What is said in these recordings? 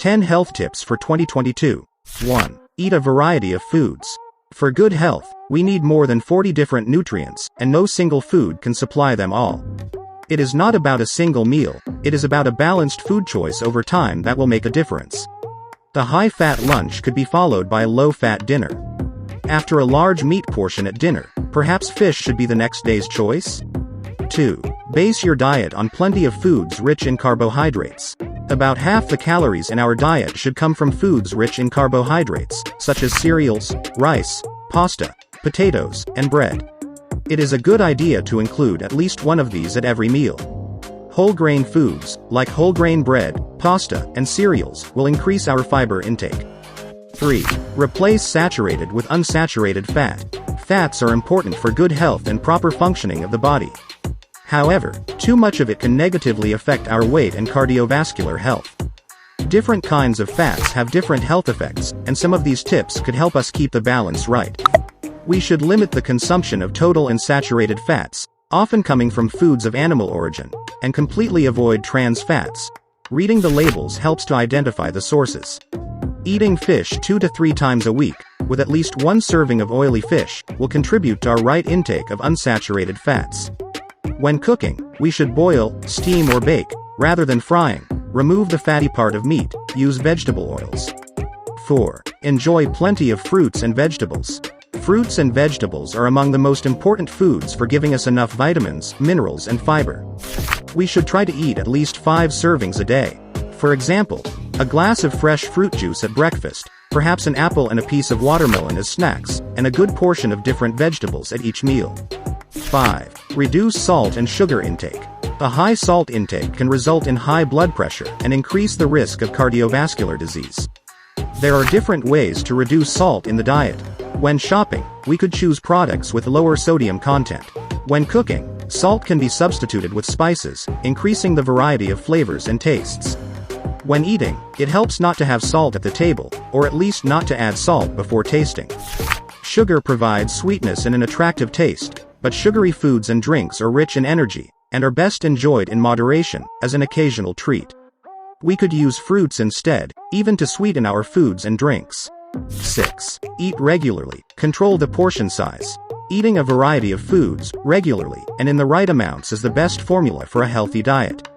10 health tips for 2022. 1. Eat a variety of foods. For good health, we need more than 40 different nutrients, and no single food can supply them all. It is not about a single meal, it is about a balanced food choice over time that will make a difference. The high-fat lunch could be followed by a low-fat dinner. After a large meat portion at dinner, perhaps fish should be the next day's choice? 2. Base your diet on plenty of foods rich in carbohydrates. About half the calories in our diet should come from foods rich in carbohydrates, such as cereals, rice, pasta, potatoes, and bread. It is a good idea to include at least one of these at every meal. Whole grain foods, like whole grain bread, pasta, and cereals, will increase our fiber intake. 3. Replace saturated with unsaturated fat. Fats are important for good health and proper functioning of the body. However, too much of it can negatively affect our weight and cardiovascular health. Different kinds of fats have different health effects, and some of these tips could help us keep the balance right. We should limit the consumption of total and saturated fats, often coming from foods of animal origin, and completely avoid trans fats. Reading the labels helps to identify the sources. Eating fish 2 to 3 times a week, with at least 1 serving of oily fish, will contribute to our right intake of unsaturated fats. When cooking, we should boil, steam or bake, rather than frying. Remove the fatty part of meat, use vegetable oils. 4. Enjoy plenty of fruits and vegetables. Fruits and vegetables are among the most important foods for giving us enough vitamins, minerals and fiber. We should try to eat at least 5 servings a day. For example, a glass of fresh fruit juice at breakfast, perhaps an apple and a piece of watermelon as snacks, and a good portion of different vegetables at each meal. 5. Reduce salt and sugar intake. A high salt intake can result in high blood pressure and increase the risk of cardiovascular disease. There are different ways to reduce salt in the diet. When shopping, we could choose products with lower sodium content. When cooking, salt can be substituted with spices, increasing the variety of flavors and tastes. When eating, it helps not to have salt at the table, or at least not to add salt before tasting. Sugar provides sweetness and an attractive taste, but sugary foods and drinks are rich in energy, and are best enjoyed in moderation, as an occasional treat. We could use fruits instead, even to sweeten our foods and drinks. 6. Eat regularly. Control the portion size. Eating a variety of foods, regularly, and in the right amounts is the best formula for a healthy diet.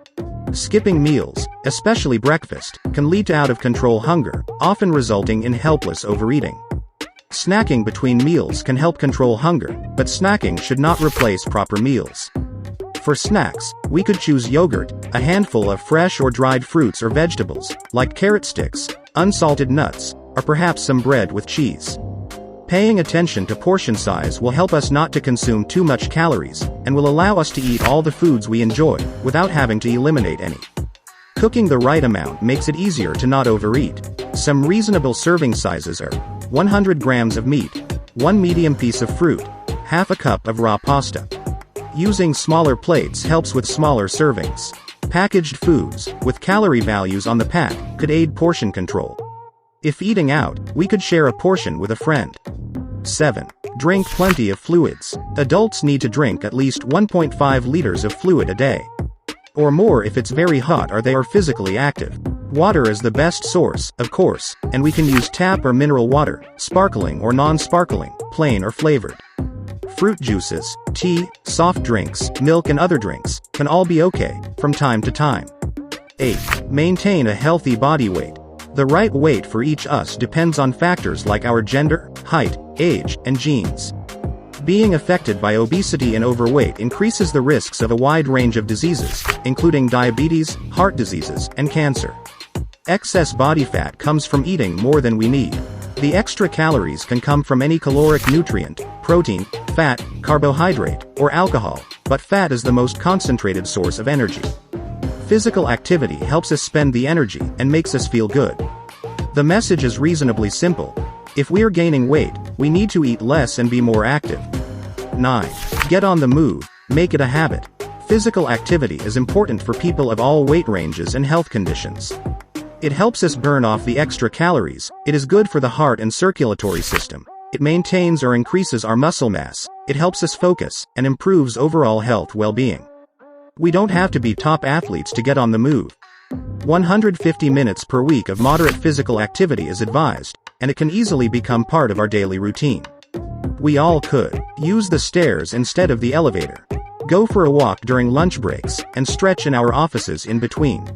Skipping meals, especially breakfast, can lead to out-of-control hunger, often resulting in helpless overeating. Snacking between meals can help control hunger, but snacking should not replace proper meals. For snacks, we could choose yogurt, a handful of fresh or dried fruits or vegetables, like carrot sticks, unsalted nuts, or perhaps some bread with cheese. Paying attention to portion size will help us not to consume too much calories, and will allow us to eat all the foods we enjoy, without having to eliminate any. Cooking the right amount makes it easier to not overeat. Some reasonable serving sizes are 100 grams of meat, 1 medium piece of fruit, half a cup of raw pasta. Using smaller plates helps with smaller servings. Packaged foods, with calorie values on the pack, could aid portion control. If eating out, we could share a portion with a friend. 7. Drink plenty of fluids. Adults need to drink at least 1.5 liters of fluid a day. Or more if it's very hot or they are physically active. Water is the best source, of course, and we can use tap or mineral water, sparkling or non-sparkling, plain or flavored. Fruit juices, tea, soft drinks, milk and other drinks, can all be okay, from time to time. 8. Maintain a healthy body weight. The right weight for each us depends on factors like our gender, height, age, and genes. Being affected by obesity and overweight increases the risks of a wide range of diseases, including diabetes, heart diseases, and cancer. Excess body fat comes from eating more than we need. The extra calories can come from any caloric nutrient, protein, fat, carbohydrate, or alcohol, but fat is the most concentrated source of energy. Physical activity helps us spend the energy and makes us feel good. The message is reasonably simple. If we are gaining weight, we need to eat less and be more active. 9. Get on the move, make it a habit. Physical activity is important for people of all weight ranges and health conditions. It helps us burn off the extra calories, it is good for the heart and circulatory system, it maintains or increases our muscle mass, it helps us focus, and improves overall health well-being. We don't have to be top athletes to get on the move. 150 minutes per week of moderate physical activity is advised, and it can easily become part of our daily routine. We all could use the stairs instead of the elevator, go for a walk during lunch breaks, and stretch in our offices in between.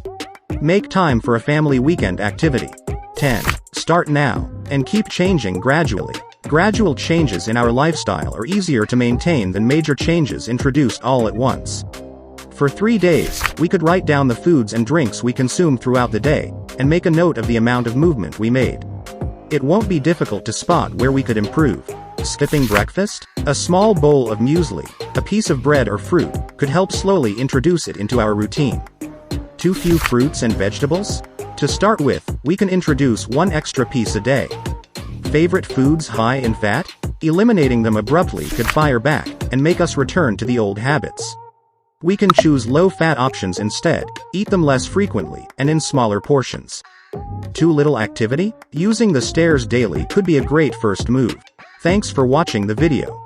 Make time for a family weekend activity. 10. Start now, and keep changing gradually. Gradual changes in our lifestyle are easier to maintain than major changes introduced all at once. For 3 days, we could write down the foods and drinks we consume throughout the day, and make a note of the amount of movement we made. It won't be difficult to spot where we could improve. Skipping breakfast? A small bowl of muesli, a piece of bread or fruit, could help slowly introduce it into our routine. Too few fruits and vegetables? To start with, we can introduce 1 extra piece a day. Favorite foods high in fat? Eliminating them abruptly could fire back, and make us return to the old habits. We can choose low-fat options instead, eat them less frequently, and in smaller portions. Too little activity? Using the stairs daily could be a great first move. Thanks for watching the video.